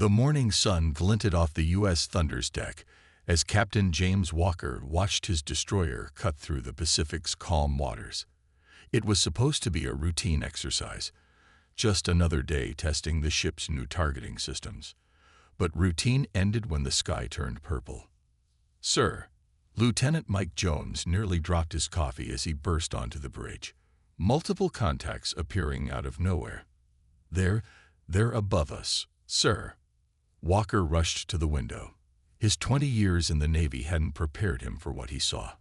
The morning sun glinted off the U.S. Thunder's deck as Captain James Walker watched his destroyer cut through the Pacific's calm waters. It was supposed to be a routine exercise, just another day testing the ship's new targeting systems. But routine ended when the sky turned purple. "Sir," Lieutenant Mike Jones nearly dropped his coffee as he burst onto the bridge. Multiple contacts appearing out of nowhere. They're above us, sir." Walker rushed to the window. His 20 years in the Navy hadn't prepared him for what he saw.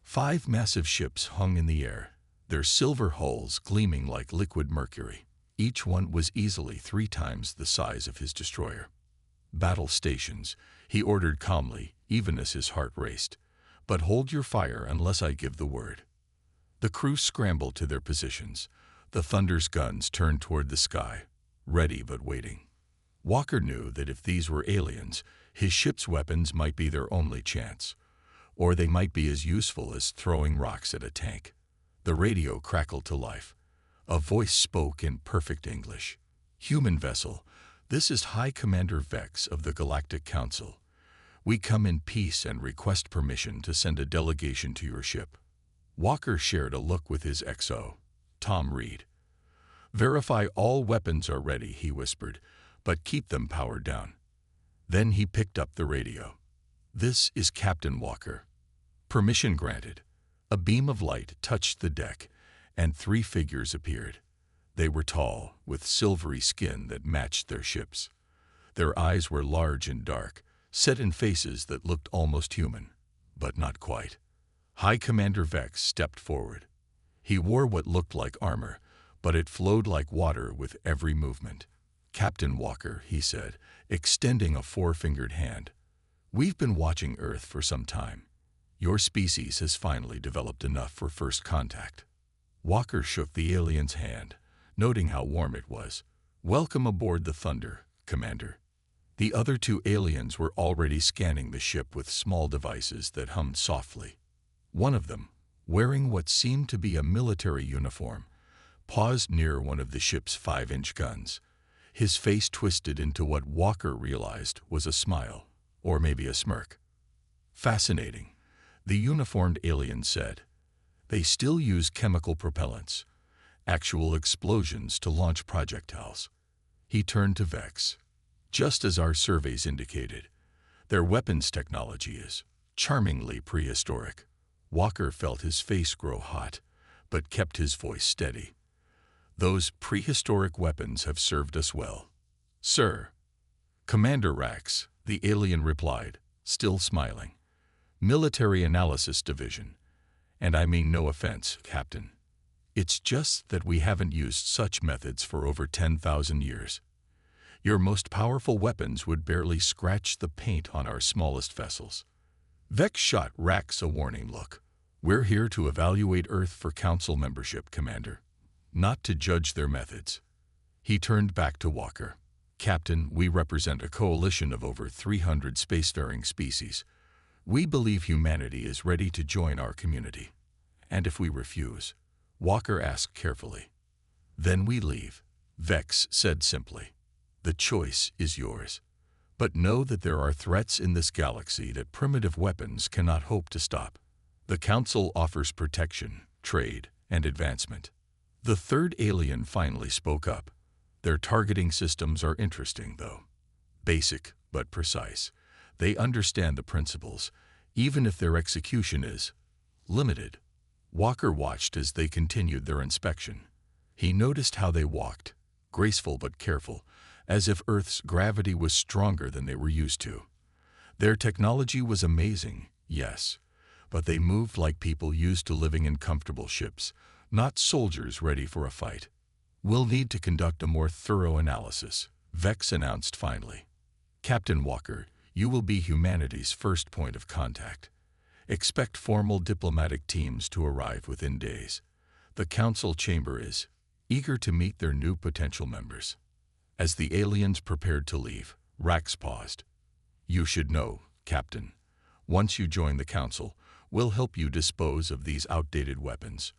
5 massive ships hung in the air, their silver hulls gleaming like liquid mercury. Each one was easily 3 times the size of his destroyer. "Battle stations," he ordered calmly, even as his heart raced. "But hold your fire unless I give the word." The crew scrambled to their positions. The Thunder's guns turned toward the sky, ready but waiting. Walker knew that if these were aliens, his ship's weapons might be their only chance, or they might be as useful as throwing rocks at a tank. The radio crackled to life. A voice spoke in perfect English. "Human vessel, this is High Commander Vex of the Galactic Council. We come in peace and request permission to send a delegation to your ship." Walker shared a look with his XO, Tom Reed. "Verify all weapons are ready," he whispered, "but keep them powered down." Then he picked up the radio. "This is Captain Walker." "Permission granted." A beam of light touched the deck, and 3 figures appeared. They were tall, with silvery skin that matched their ships. Their eyes were large and dark, set in faces that looked almost human, but not quite. High Commander Vex stepped forward. He wore what looked like armor, but it flowed like water with every movement. "Captain Walker," he said, extending a 4-fingered hand. "We've been watching Earth for some time. Your species has finally developed enough for first contact." Walker shook the alien's hand, noting how warm it was. "Welcome aboard the Thunder, Commander." The other 2 aliens were already scanning the ship with small devices that hummed softly. One of them, wearing what seemed to be a military uniform, paused near one of the ship's 5-inch guns. His face twisted into what Walker realized was a smile, or maybe a smirk. "Fascinating," the uniformed alien said. "They still use chemical propellants, actual explosions to launch projectiles." He turned to Vex. "Just as our surveys indicated, their weapons technology is charmingly prehistoric." Walker felt his face grow hot, but kept his voice steady. "Those prehistoric weapons have served us well, sir." "Commander Rax," the alien replied, still smiling. "Military Analysis Division. And I mean no offense, Captain. It's just that we haven't used such methods for over 10,000 years. Your most powerful weapons would barely scratch the paint on our smallest vessels." Vex shot Rax a warning look. "We're here to evaluate Earth for Council membership, Commander, not to judge their methods." He turned back to Walker. "Captain, we represent a coalition of over 300 spacefaring species. We believe humanity is ready to join our community. And if we refuse," Walker asked carefully, "then we leave," Vex said simply. "The choice is yours. But know that there are threats in this galaxy that primitive weapons cannot hope to stop. The Council offers protection, trade, and advancement." The 3rd alien finally spoke up. "Their targeting systems are interesting, though. Basic, but precise. They understand the principles, even if their execution is limited." Walker watched as they continued their inspection. He noticed how they walked, graceful but careful, as if Earth's gravity was stronger than they were used to. Their technology was amazing, yes, but they moved like people used to living in comfortable ships, not soldiers ready for a fight. "We'll need to conduct a more thorough analysis," Vex announced finally. "Captain Walker, you will be humanity's first point of contact. Expect formal diplomatic teams to arrive within days. The Council chamber is eager to meet their new potential members." As the aliens prepared to leave, Rax paused. "You should know, Captain. Once you join the Council, we'll help you dispose of these outdated weapons.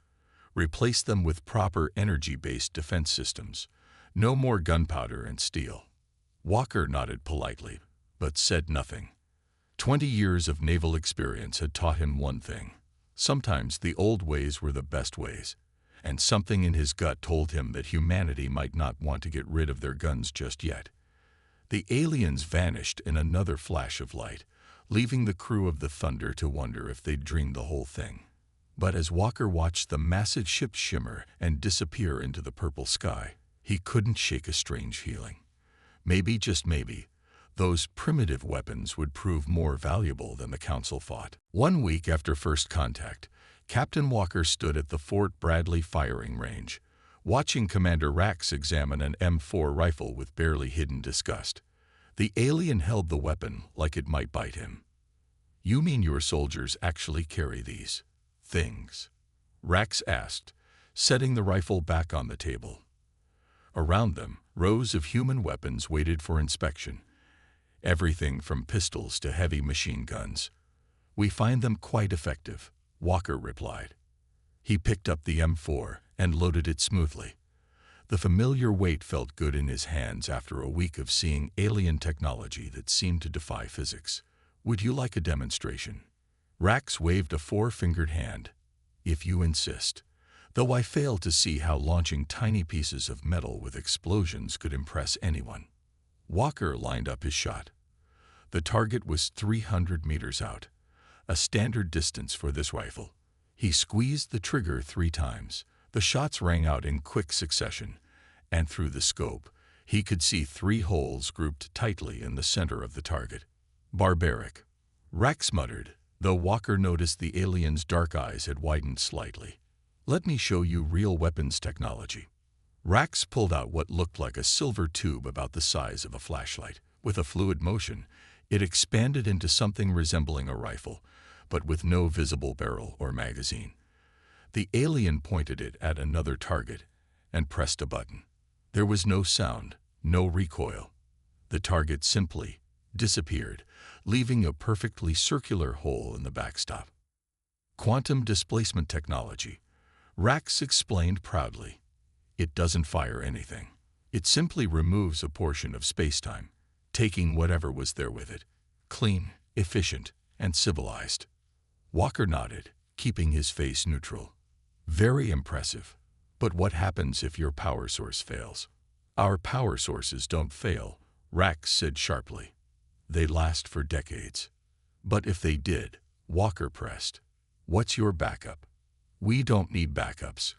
Replace them with proper energy-based defense systems. No more gunpowder and steel." Walker nodded politely, but said nothing. 20 years of naval experience had taught him one thing. Sometimes the old ways were the best ways, and something in his gut told him that humanity might not want to get rid of their guns just yet. The aliens vanished in another flash of light, leaving the crew of the Thunder to wonder if they'd dreamed the whole thing. But as Walker watched the massive ship shimmer and disappear into the purple sky, he couldn't shake a strange feeling. Maybe, just maybe, those primitive weapons would prove more valuable than the Council thought. 1 week after first contact, Captain Walker stood at the Fort Bradley firing range, watching Commander Rax examine an M4 rifle with barely hidden disgust. The alien held the weapon like it might bite him. "You mean your soldiers actually carry these things?" Rax asked, setting the rifle back on the table. Around them, rows of human weapons waited for inspection. Everything from pistols to heavy machine guns. "We find them quite effective," Walker replied. He picked up the M4 and loaded it smoothly. The familiar weight felt good in his hands after a week of seeing alien technology that seemed to defy physics. "Would you like a demonstration?" Rax waved a four-fingered hand. "If you insist. Though I fail to see how launching tiny pieces of metal with explosions could impress anyone." Walker lined up his shot. The target was 300 meters out, a standard distance for this rifle. He squeezed the trigger 3 times. The shots rang out in quick succession, and through the scope, he could see 3 holes grouped tightly in the center of the target. "Barbaric," Rax muttered, though Walker noticed the alien's dark eyes had widened slightly. "Let me show you real weapons technology." Rax pulled out what looked like a silver tube about the size of a flashlight. With a fluid motion, it expanded into something resembling a rifle, but with no visible barrel or magazine. The alien pointed it at another target and pressed a button. There was no sound, no recoil. The target simply disappeared, leaving a perfectly circular hole in the backstop. "Quantum displacement technology," Rax explained proudly. "It doesn't fire anything. It simply removes a portion of spacetime, taking whatever was there with it. Clean, efficient, and civilized." Walker nodded, keeping his face neutral. "Very impressive. But what happens if your power source fails?" "Our power sources don't fail," Rax said sharply. "They last for decades." "But if they did," Walker pressed, "what's your backup?" "We don't need backups.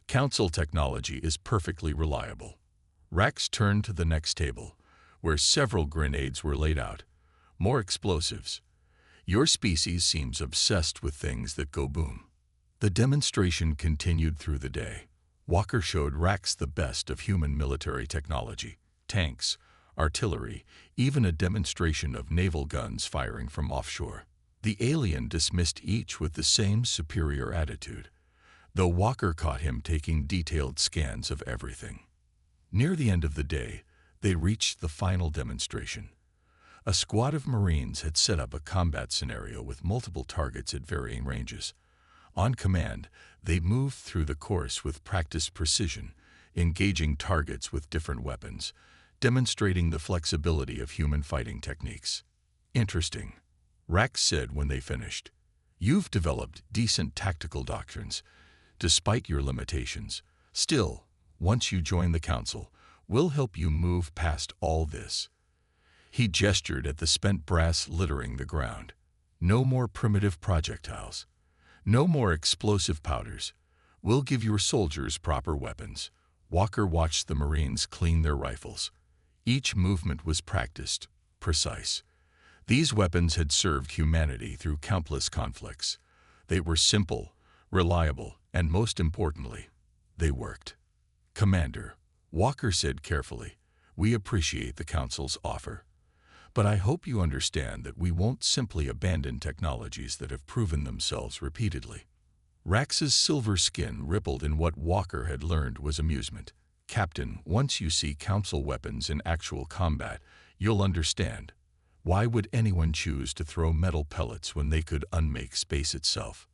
Council technology is perfectly reliable." Rax turned to the next table, where several grenades were laid out. "More explosives. Your species seems obsessed with things that go boom." The demonstration continued through the day. Walker showed Rax the best of human military technology: tanks, artillery, even a demonstration of naval guns firing from offshore. The alien dismissed each with the same superior attitude, though Walker caught him taking detailed scans of everything. Near the end of the day, they reached the final demonstration. A squad of Marines had set up a combat scenario with multiple targets at varying ranges. On command, they moved through the course with practiced precision, engaging targets with different weapons, demonstrating the flexibility of human fighting techniques. "Interesting," Rax said when they finished. "You've developed decent tactical doctrines, despite your limitations. Still, once you join the Council, we'll help you move past all this." He gestured at the spent brass littering the ground. "No more primitive projectiles. No more explosive powders. We'll give your soldiers proper weapons." Walker watched the Marines clean their rifles. Each movement was practiced, precise. These weapons had served humanity through countless conflicts. They were simple, reliable, and most importantly, they worked. "Commander," Walker said carefully, "we appreciate the Council's offer. But I hope you understand that we won't simply abandon technologies that have proven themselves repeatedly." Rax's silver skin rippled in what Walker had learned was amusement. "Captain, once you see Council weapons in actual combat, you'll understand. Why would anyone choose to throw metal pellets when they could unmake space itself?"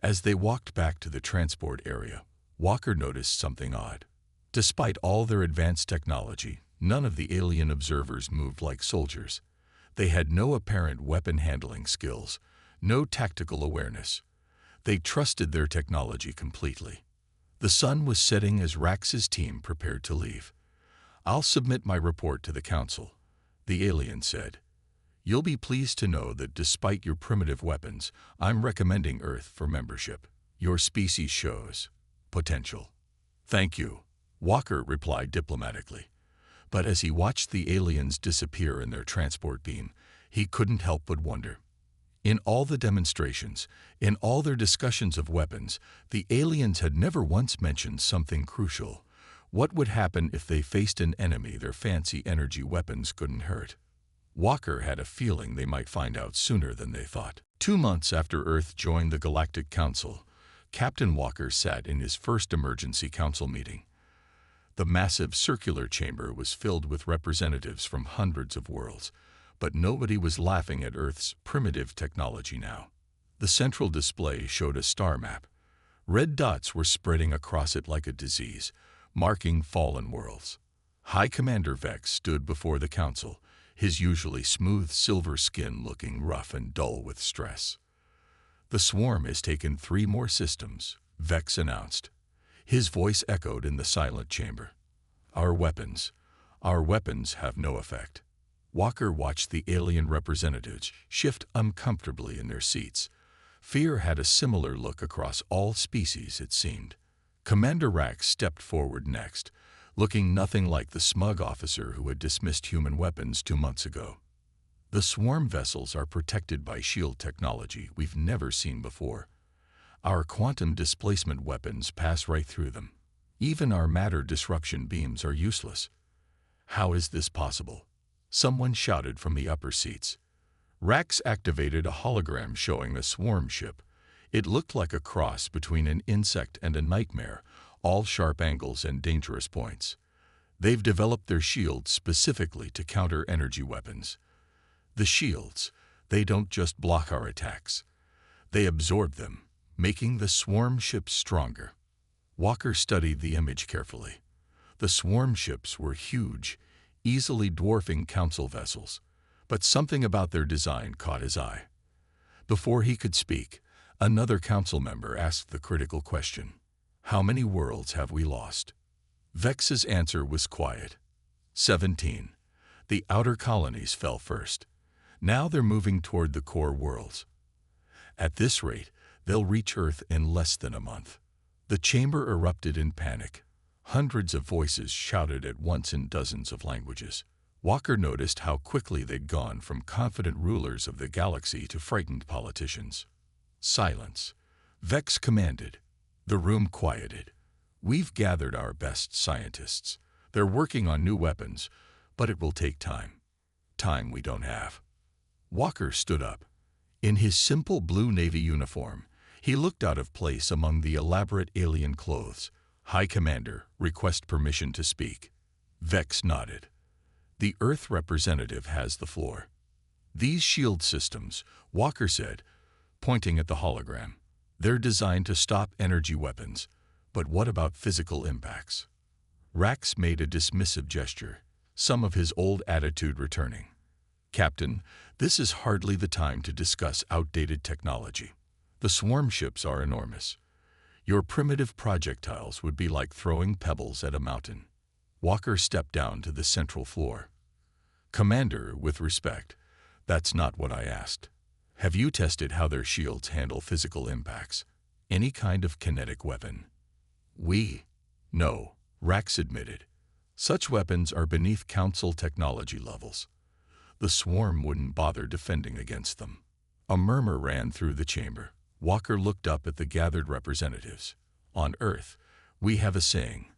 As they walked back to the transport area, Walker noticed something odd. Despite all their advanced technology, None of the alien observers moved like soldiers. They had no apparent weapon handling skills, no tactical awareness. They trusted their technology completely. The sun was setting as Rax's team prepared to leave. "I'll submit my report to the council," the alien said. "You'll be pleased to know that despite your primitive weapons, I'm recommending Earth for membership. Your species shows potential." "Thank you," Walker replied diplomatically. But as he watched the aliens disappear in their transport beam, he couldn't help but wonder. In all the demonstrations, in all their discussions of weapons, the aliens had never once mentioned something crucial. What would happen if they faced an enemy their fancy energy weapons couldn't hurt? Walker had a feeling they might find out sooner than they thought. 2 months after Earth joined the Galactic Council, Captain Walker sat in his first emergency council meeting. The massive circular chamber was filled with representatives from hundreds of worlds, but nobody was laughing at Earth's primitive technology now. The central display showed a star map. Red dots were spreading across it like a disease, marking fallen worlds. High Commander Vex stood before the council, his usually smooth silver skin looking rough and dull with stress. "The swarm has taken 3 more systems," Vex announced. His voice echoed in the silent chamber. Our weapons have no effect." Walker watched the alien representatives shift uncomfortably in their seats. Fear had a similar look across all species, it seemed. Commander Rax stepped forward next, looking nothing like the smug officer who had dismissed human weapons 2 months ago. "The swarm vessels are protected by shield technology we've never seen before. Our quantum displacement weapons pass right through them. Even our matter disruption beams are useless." "How is this possible?" someone shouted from the upper seats. Rax activated a hologram showing a swarm ship. It looked like a cross between an insect and a nightmare, all sharp angles and dangerous points. "They've developed their shields specifically to counter energy weapons. The shields, they don't just block our attacks. They absorb them, making the swarm ships stronger." Walker studied the image carefully. The swarm ships were huge, easily dwarfing council vessels, but something about their design caught his eye. Before he could speak, another council member asked the critical question: "How many worlds have we lost?" Vex's answer was quiet. 17. The outer colonies fell first. Now they're moving toward the core worlds. At this rate, they'll reach Earth in less than a month. The chamber erupted in panic. Hundreds of voices shouted at once in dozens of languages. Walker noticed how quickly they'd gone from confident rulers of the galaxy to frightened politicians. "Silence," Vex commanded. The room quieted. "We've gathered our best scientists. They're working on new weapons, but it will take time. Time we don't have." Walker stood up. In his simple blue Navy uniform, he looked out of place among the elaborate alien clothes. "High Commander, request permission to speak." Vex nodded. "The Earth representative has the floor." "These shield systems," Walker said, pointing at the hologram, "they're designed to stop energy weapons. But what about physical impacts?" Rax made a dismissive gesture, some of his old attitude returning. "Captain, this is hardly the time to discuss outdated technology. The swarm ships are enormous. Your primitive projectiles would be like throwing pebbles at a mountain." Walker stepped down to the central floor. "Commander, with respect, that's not what I asked. Have you tested how their shields handle physical impacts? Any kind of kinetic weapon?" No, Rax admitted. "Such weapons are beneath Council technology levels. The swarm wouldn't bother defending against them." A murmur ran through the chamber. Walker looked up at the gathered representatives. "On Earth, we have a saying.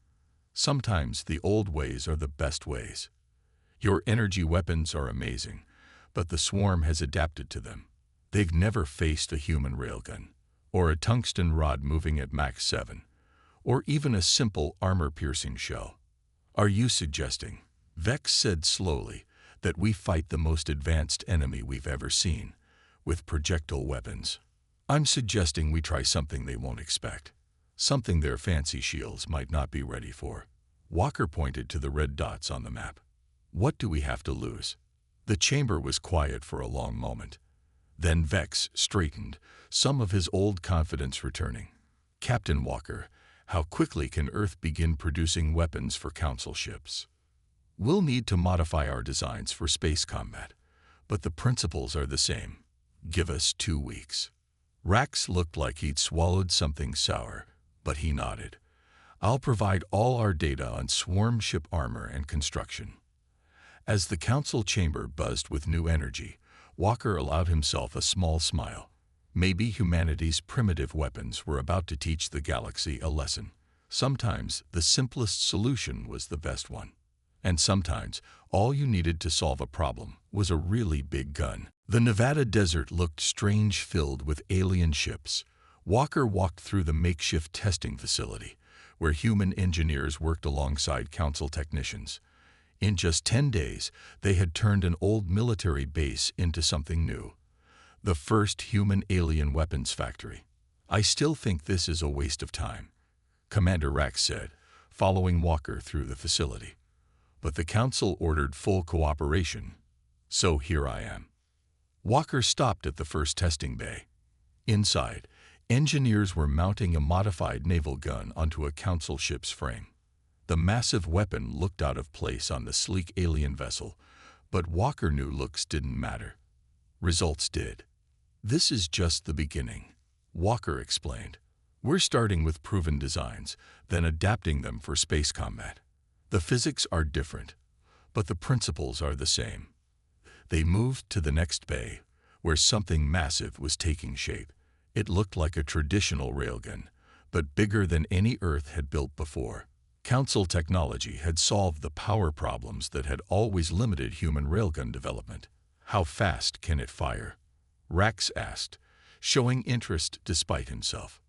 Sometimes the old ways are the best ways. Your energy weapons are amazing, but the swarm has adapted to them. They've never faced a human railgun, or a tungsten rod moving at Mach 7, or even a simple armor-piercing shell. Are you suggesting," Vex said slowly, "that we fight the most advanced enemy we've ever seen, with projectile weapons?" "I'm suggesting we try something they won't expect. Something their fancy shields might not be ready for." Walker pointed to the red dots on the map. What do we have to lose? The chamber was quiet for a long moment. Then Vex straightened, some of his old confidence returning. Captain Walker, how quickly can Earth begin producing weapons for Council ships? We'll need to modify our designs for space combat, but the principles are the same. Give us 2 weeks. Rax looked like he'd swallowed something sour, but he nodded. I'll provide all our data on swarm ship armor and construction. As the Council chamber buzzed with new energy, Walker allowed himself a small smile. Maybe humanity's primitive weapons were about to teach the galaxy a lesson. Sometimes the simplest solution was the best one. And sometimes all you needed to solve a problem was a really big gun. The Nevada desert looked strange, filled with alien ships. Walker walked through the makeshift testing facility, where human engineers worked alongside Council technicians. In just 10 days, they had turned an old military base into something new. The first human-alien weapons factory. I still think this is a waste of time, Commander Rax said, following Walker through the facility. But the Council ordered full cooperation, so here I am. Walker stopped at the first testing bay. Inside, engineers were mounting a modified naval gun onto a Council ship's frame. The massive weapon looked out of place on the sleek alien vessel, but Walker knew looks didn't matter. Results did. This is just the beginning, Walker explained. We're starting with proven designs, then adapting them for space combat. The physics are different, but the principles are the same. They moved to the next bay, where something massive was taking shape. It looked like a traditional railgun, but bigger than any Earth had built before. Council technology had solved the power problems that had always limited human railgun development. How fast can it fire? Rax asked, showing interest despite himself.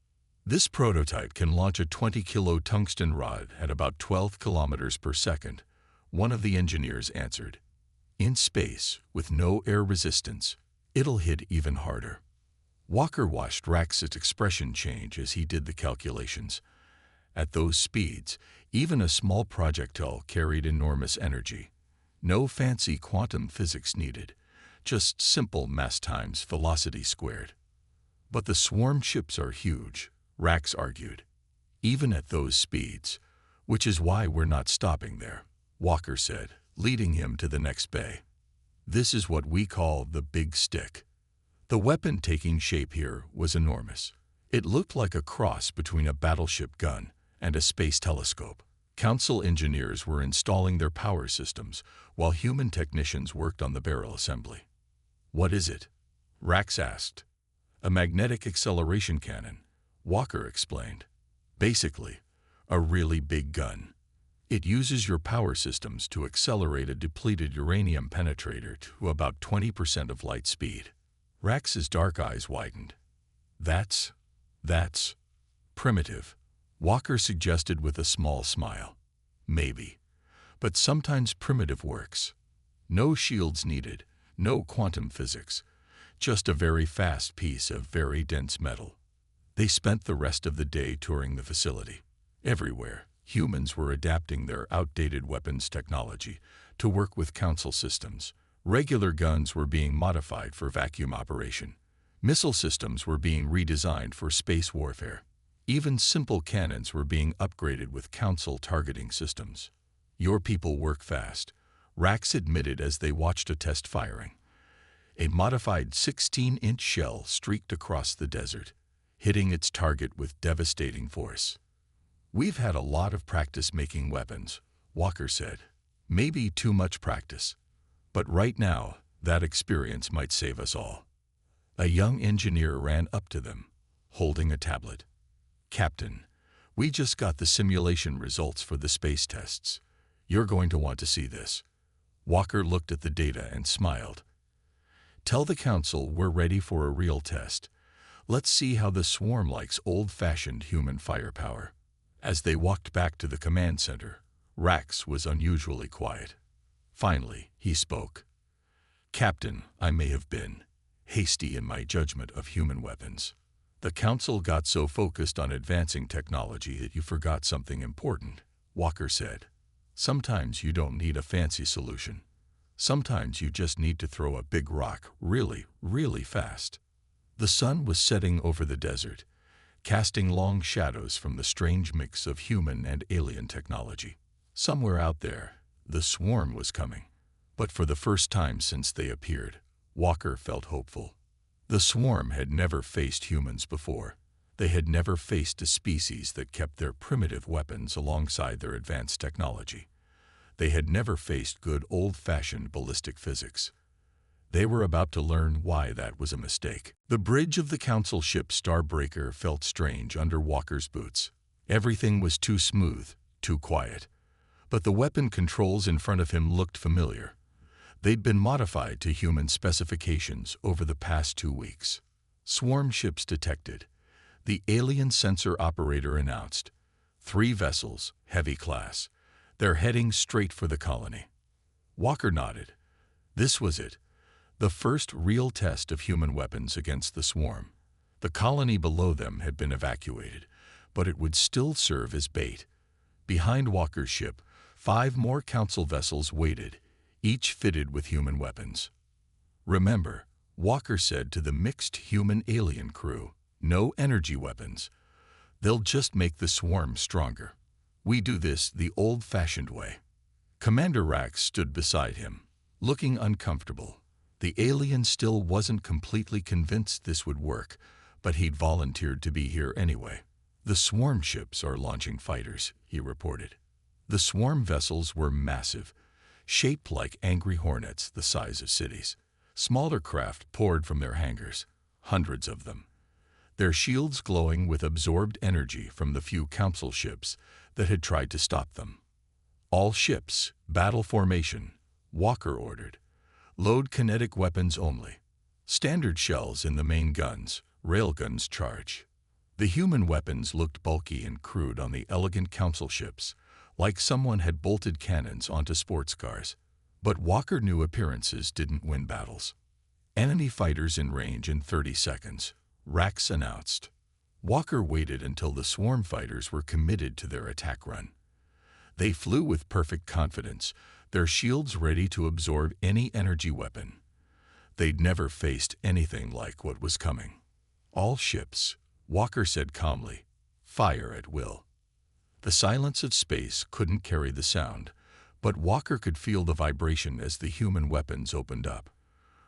This prototype can launch a 20-kilo tungsten rod at about 12 kilometers per second, one of the engineers answered. In space, with no air resistance, it'll hit even harder. Walker watched Rax's expression change as he did the calculations. At those speeds, even a small projectile carried enormous energy. No fancy quantum physics needed, just simple mass times velocity squared. But the swarm ships are huge, Rax argued, even at those speeds, which is why we're not stopping there, Walker said, leading him to the next bay. This is what we call the big stick. The weapon taking shape here was enormous. It looked like a cross between a battleship gun and a space telescope. Council engineers were installing their power systems, while human technicians worked on the barrel assembly. What is it? Rax asked. A magnetic acceleration cannon, Walker explained. Basically, a really big gun. It uses your power systems to accelerate a depleted uranium penetrator to about 20% of light speed. Rax's dark eyes widened. That's primitive, Walker suggested with a small smile. Maybe, but sometimes primitive works. No shields needed, no quantum physics, just a very fast piece of very dense metal. They spent the rest of the day touring the facility. Everywhere, humans were adapting their outdated weapons technology to work with Council systems. Regular guns were being modified for vacuum operation. Missile systems were being redesigned for space warfare. Even simple cannons were being upgraded with Council targeting systems. Your people work fast, Rax admitted as they watched a test firing. A modified 16-inch shell streaked across the desert, hitting its target with devastating force. We've had a lot of practice making weapons, Walker said. Maybe too much practice. But right now, that experience might save us all. A young engineer ran up to them, holding a tablet. Captain, we just got the simulation results for the space tests. You're going to want to see this. Walker looked at the data and smiled. Tell the Council we're ready for a real test. Let's see how the swarm likes old-fashioned human firepower. As they walked back to the command center, Rax was unusually quiet. Finally, he spoke. Captain, I may have been hasty in my judgment of human weapons. The Council got so focused on advancing technology that you forgot something important, Walker said. Sometimes you don't need a fancy solution. Sometimes you just need to throw a big rock really, really fast. The sun was setting over the desert, casting long shadows from the strange mix of human and alien technology. Somewhere out there, the swarm was coming. But for the first time since they appeared, Walker felt hopeful. The swarm had never faced humans before. They had never faced a species that kept their primitive weapons alongside their advanced technology. They had never faced good old-fashioned ballistic physics. They were about to learn why that was a mistake. The bridge of the Council ship Starbreaker felt strange under Walker's boots. Everything was too smooth, too quiet. But the weapon controls in front of him looked familiar. They'd been modified to human specifications over the past 2 weeks. Swarm ships detected. The alien sensor operator announced. 3 vessels, heavy class. They're heading straight for the colony. Walker nodded. This was it. The first real test of human weapons against the swarm. The colony below them had been evacuated, but it would still serve as bait. Behind Walker's ship, 5 more Council vessels waited, each fitted with human weapons. Remember, Walker said to the mixed human-alien crew, no energy weapons. They'll just make the swarm stronger. We do this the old-fashioned way. Commander Rax stood beside him, looking uncomfortable. The alien still wasn't completely convinced this would work, but he'd volunteered to be here anyway. The swarm ships are launching fighters, he reported. The swarm vessels were massive, shaped like angry hornets the size of cities. Smaller craft poured from their hangars, hundreds of them. Their shields glowing with absorbed energy from the few Council ships that had tried to stop them. All ships, battle formation, Walker ordered. Load kinetic weapons only. Standard shells in the main guns, railguns charge. The human weapons looked bulky and crude on the elegant Council ships, like someone had bolted cannons onto sports cars. But Walker knew appearances didn't win battles. Enemy fighters in range in 30 seconds, Rax announced. Walker waited until the swarm fighters were committed to their attack run. They flew with perfect confidence, their shields ready to absorb any energy weapon. They'd never faced anything like what was coming. All ships, Walker said calmly, fire at will. The silence of space couldn't carry the sound, but Walker could feel the vibration as the human weapons opened up.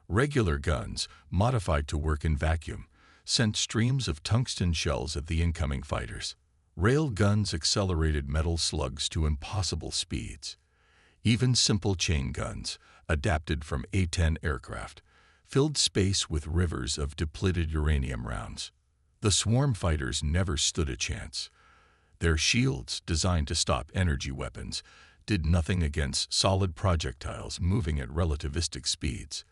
Regular guns, modified to work in vacuum, sent streams of tungsten shells at the incoming fighters. Rail guns accelerated metal slugs to impossible speeds. Even simple chain guns, adapted from A-10 aircraft, filled space with rivers of depleted uranium rounds. The swarm fighters never stood a chance. Their shields, designed to stop energy weapons, did nothing against solid projectiles moving at relativistic speeds.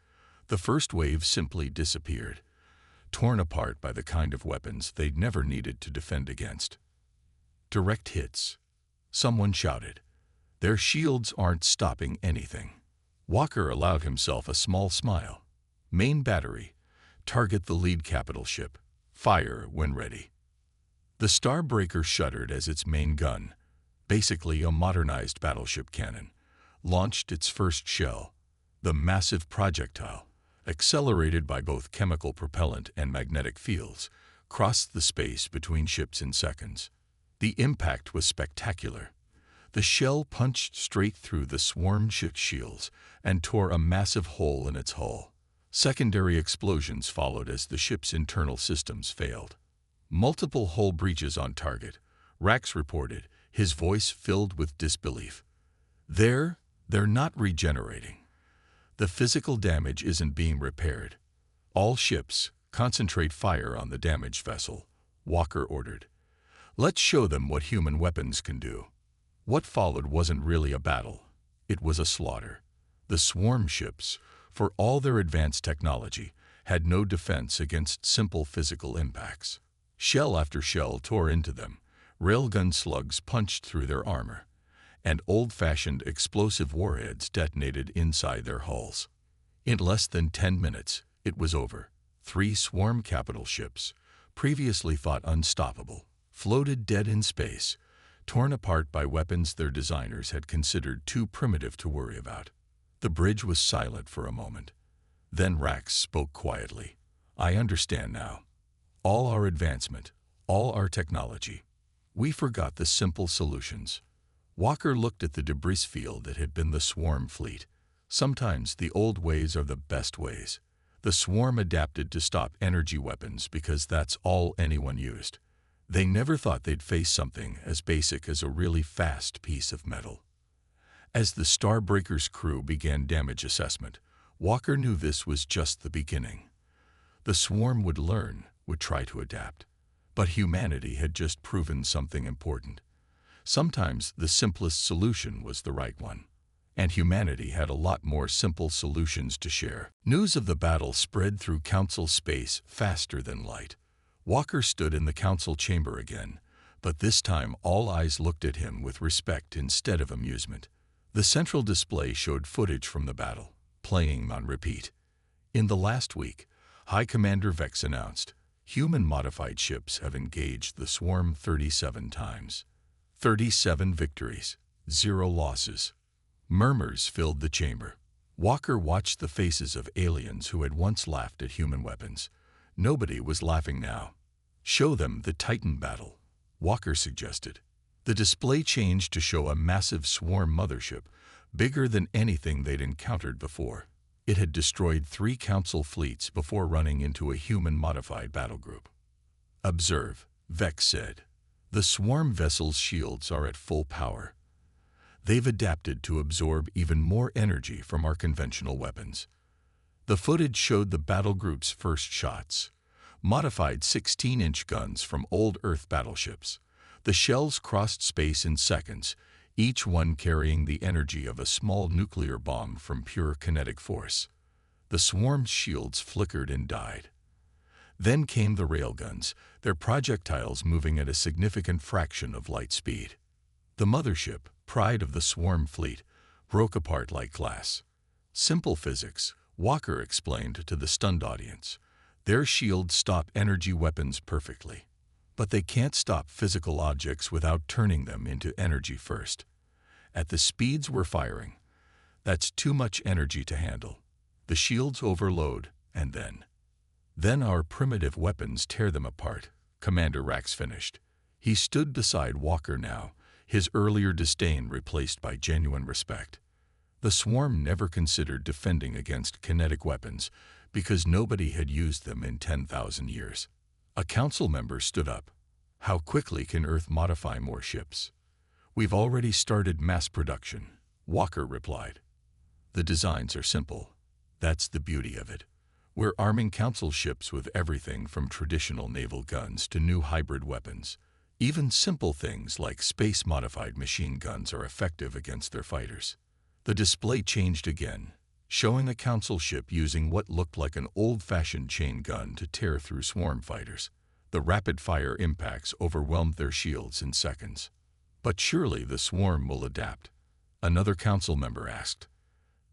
The first wave simply disappeared, torn apart by the kind of weapons they'd never needed to defend against. Direct hits. Someone shouted. Their shields aren't stopping anything. Walker allowed himself a small smile. Main battery. Target the lead capital ship. Fire when ready. The Starbreaker shuddered as its main gun, basically a modernized battleship cannon, launched its first shell. The massive projectile, accelerated by both chemical propellant and magnetic fields, crossed the space between ships in seconds. The impact was spectacular. The shell punched straight through the swarm ship's shields and tore a massive hole in its hull. Secondary explosions followed as the ship's internal systems failed. Multiple hull breaches on target, Rax reported, his voice filled with disbelief. They're not regenerating. The physical damage isn't being repaired. All ships, concentrate fire on the damaged vessel, Walker ordered. Let's show them what human weapons can do. What followed wasn't really a battle. It was a slaughter. The swarm ships, for all their advanced technology, had no defense against simple physical impacts. Shell after shell tore into them, railgun slugs punched through their armor, and old-fashioned explosive warheads detonated inside their hulls. In less than 10 minutes, it was over. 3 swarm capital ships, previously thought unstoppable, floated dead in space, torn apart by weapons their designers had considered too primitive to worry about. The bridge was silent for a moment. Then Rax spoke quietly. "I understand now. All our advancement, all our technology. We forgot the simple solutions." Walker looked at the debris field that had been the swarm fleet. Sometimes the old ways are the best ways. The swarm adapted to stop energy weapons because that's all anyone used. They never thought they'd face something as basic as a really fast piece of metal. As the Starbreaker's crew began damage assessment, Walker knew this was just the beginning. The swarm would learn, would try to adapt. But humanity had just proven something important. Sometimes the simplest solution was the right one. And humanity had a lot more simple solutions to share. News of the battle spread through Council space faster than light. Walker stood in the Council chamber again, but this time all eyes looked at him with respect instead of amusement. The central display showed footage from the battle, playing on repeat. In the last week, High Commander Vex announced, human-modified ships have engaged the swarm 37 times. 37 victories, 0 losses. Murmurs filled the chamber. Walker watched the faces of aliens who had once laughed at human weapons. Nobody was laughing now. "Show them the Titan battle," Walker suggested. The display changed to show a massive swarm mothership, bigger than anything they'd encountered before. It had destroyed 3 Council fleets before running into a human-modified battle group. "Observe," Vex said. "The swarm vessel's shields are at full power. They've adapted to absorb even more energy from our conventional weapons." The footage showed the battle group's first shots. Modified 16-inch guns from old Earth battleships. The shells crossed space in seconds, each one carrying the energy of a small nuclear bomb from pure kinetic force. The swarm's shields flickered and died. Then came the railguns, their projectiles moving at a significant fraction of light speed. The mothership, pride of the swarm fleet, broke apart like glass. "Simple physics," Walker explained to the stunned audience. "Their shields stop energy weapons perfectly. But they can't stop physical objects without turning them into energy first. At the speeds we're firing, that's too much energy to handle. The shields overload, and then our primitive weapons tear them apart," Commander Rax finished. He stood beside Walker now, his earlier disdain replaced by genuine respect. The swarm never considered defending against kinetic weapons because nobody had used them in 10,000 years. A council member stood up. "How quickly can Earth modify more ships?" "We've already started mass production," Walker replied. "The designs are simple. That's the beauty of it. We're arming council ships with everything from traditional naval guns to new hybrid weapons. Even simple things like space-modified machine guns are effective against their fighters." The display changed again, showing a council ship using what looked like an old-fashioned chain gun to tear through swarm fighters. The rapid-fire impacts overwhelmed their shields in seconds. "But surely the swarm will adapt," another council member asked.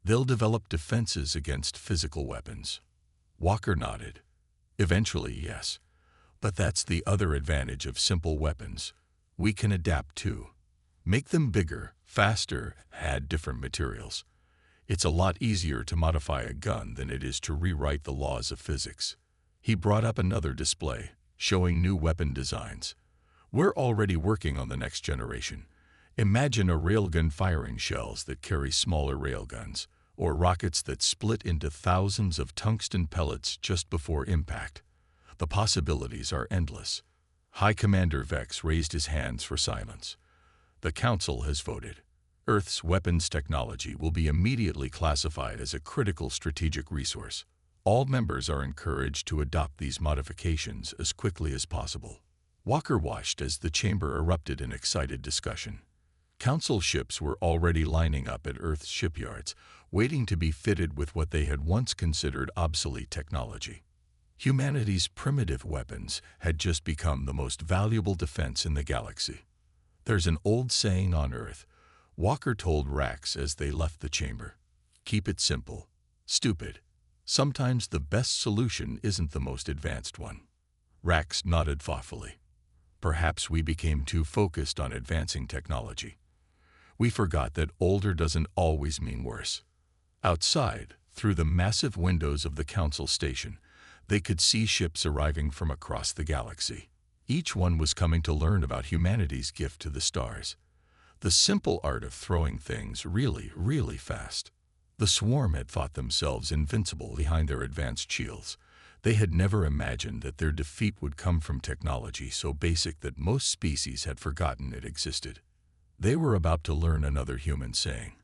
"They'll develop defenses against physical weapons." Walker nodded. "Eventually, yes. But that's the other advantage of simple weapons. We can adapt too. Make them bigger, faster, add different materials. It's a lot easier to modify a gun than it is to rewrite the laws of physics." He brought up another display, showing new weapon designs. "We're already working on the next generation. Imagine a railgun firing shells that carry smaller railguns, or rockets that split into thousands of tungsten pellets just before impact. The possibilities are endless." High Commander Vex raised his hands for silence. "The Council has voted. Earth's weapons technology will be immediately classified as a critical strategic resource. All members are encouraged to adopt these modifications as quickly as possible." Walker watched as the chamber erupted in excited discussion. Council ships were already lining up at Earth's shipyards, waiting to be fitted with what they had once considered obsolete technology. Humanity's primitive weapons had just become the most valuable defense in the galaxy. "There's an old saying on Earth," Walker told Rax as they left the chamber. "Keep it simple. Stupid. Sometimes the best solution isn't the most advanced one." Rax nodded thoughtfully. Perhaps we became too focused on advancing technology. We forgot that older doesn't always mean worse. Outside, through the massive windows of the Council station, they could see ships arriving from across the galaxy. Each one was coming to learn about humanity's gift to the stars. The simple art of throwing things really, really fast. The swarm had thought themselves invincible behind their advanced shields. They had never imagined that their defeat would come from technology so basic that most species had forgotten it existed. They were about to learn another human saying.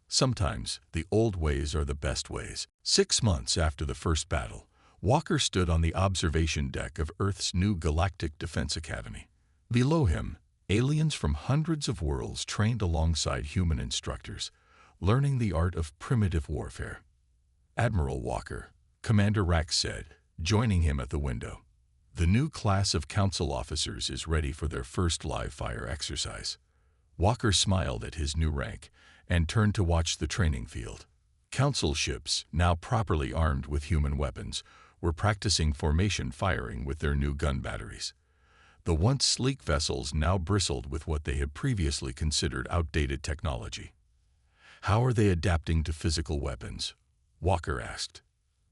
Sometimes, the old ways are the best ways. 6 months after the first battle, Walker stood on the observation deck of Earth's new Galactic Defense Academy. Below him, aliens from hundreds of worlds trained alongside human instructors, learning the art of primitive warfare. "Admiral Walker," Commander Rax said, joining him at the window. "The new class of Council officers is ready for their first live-fire exercise." Walker smiled at his new rank and turned to watch the training field. Council ships, now properly armed with human weapons, were practicing formation firing with their new gun batteries. The once sleek vessels now bristled with what they had previously considered outdated technology. "How are they adapting to physical weapons?" Walker asked.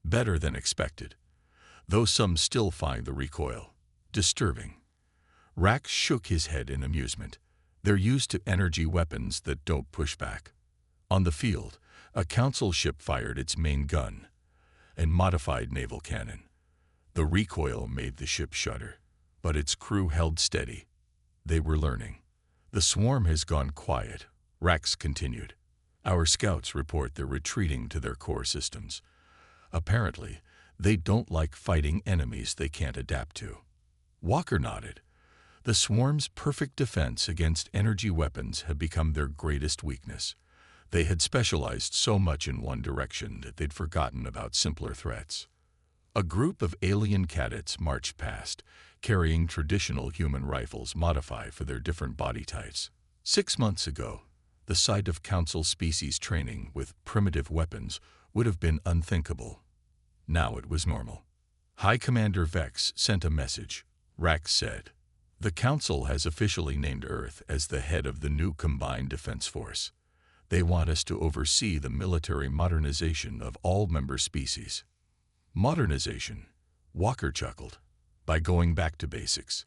"Better than expected, though some still find the recoil disturbing." Rax shook his head in amusement. "They're used to energy weapons that don't push back." On the field, a Council ship fired its main gun, a modified naval cannon. The recoil made the ship shudder, but its crew held steady. They were learning. "The swarm has gone quiet," Rax continued. "Our scouts report they're retreating to their core systems. Apparently, they don't like fighting enemies they can't adapt to." Walker nodded. The swarm's perfect defense against energy weapons had become their greatest weakness. They had specialized so much in one direction that they'd forgotten about simpler threats. A group of alien cadets marched past, carrying traditional human rifles modified for their different body types. 6 months ago, the sight of Council species training with primitive weapons would have been unthinkable. Now it was normal. High Commander Vex sent a message. Rax said, "The Council has officially named Earth as the head of the new Combined Defense Force. They want us to oversee the military modernization of all member species." "Modernization," Walker chuckled. "By going back to basics."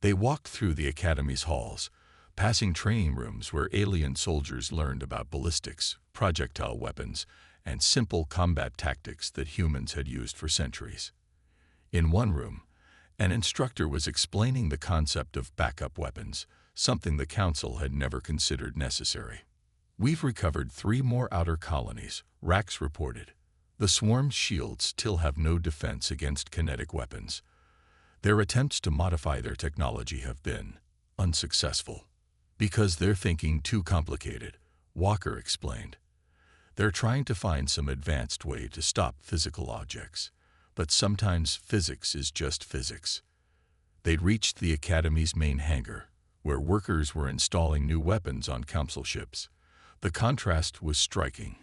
They walked through the Academy's halls, passing training rooms where alien soldiers learned about ballistics, projectile weapons, and simple combat tactics that humans had used for centuries. In one room, an instructor was explaining the concept of backup weapons, something the Council had never considered necessary. "We've recovered 3 more outer colonies," Rax reported. "The swarm's shields still have no defense against kinetic weapons. Their attempts to modify their technology have been unsuccessful." "Because they're thinking too complicated," Walker explained. "They're trying to find some advanced way to stop physical objects. But sometimes physics is just physics." They'd reached the Academy's main hangar, where workers were installing new weapons on Council ships. The contrast was striking.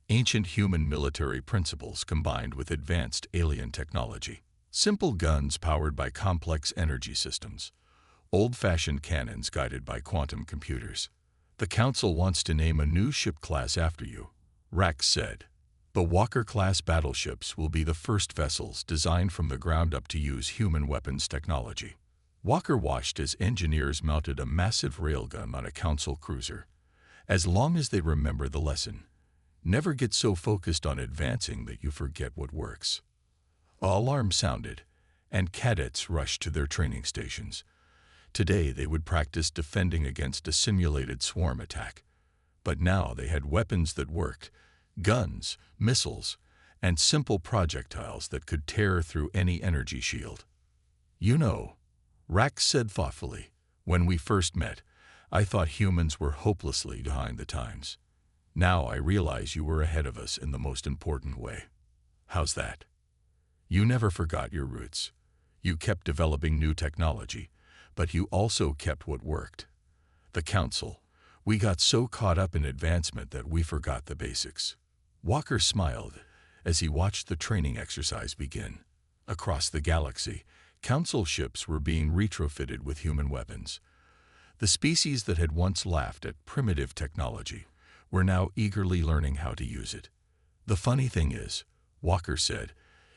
Ancient human military principles combined with advanced alien technology. Simple guns powered by complex energy systems. Old-fashioned cannons guided by quantum computers. "The Council wants to name a new ship class after you," Rax said. "The Walker-class battleships will be the first vessels designed from the ground up to use human weapons technology." Walker watched as engineers mounted a massive railgun on a Council cruiser. "As long as they remember the lesson, never get so focused on advancing that you forget what works." Alarm sounded, and cadets rushed to their training stations. Today they would practice defending against a simulated swarm attack. But now they had weapons that worked, guns, missiles, and simple projectiles that could tear through any energy shield. "You know," Rax said thoughtfully, "when we first met, I thought humans were hopelessly behind the times. Now I realize you were ahead of us in the most important way." "How's that?" "You never forgot your roots. You kept developing new technology, but you also kept what worked. The Council, we got so caught up in advancement that we forgot the basics." Walker smiled as he watched the training exercise begin. Across the galaxy, Council ships were being retrofitted with human weapons. The species that had once laughed at primitive technology were now eagerly learning how to use it. The funny thing is, Walker said,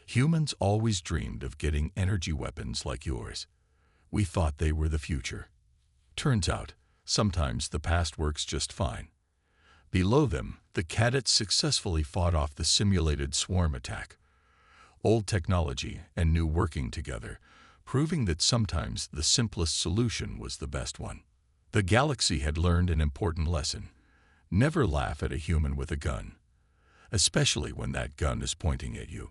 humans always dreamed of getting energy weapons like yours. We thought they were the future. Turns out, sometimes the past works just fine. Below them, the cadets successfully fought off the simulated swarm attack. Old technology and new working together, proving that sometimes the simplest solution was the best one. The galaxy had learned an important lesson. Never laugh at a human with a gun, especially when that gun is pointing at you.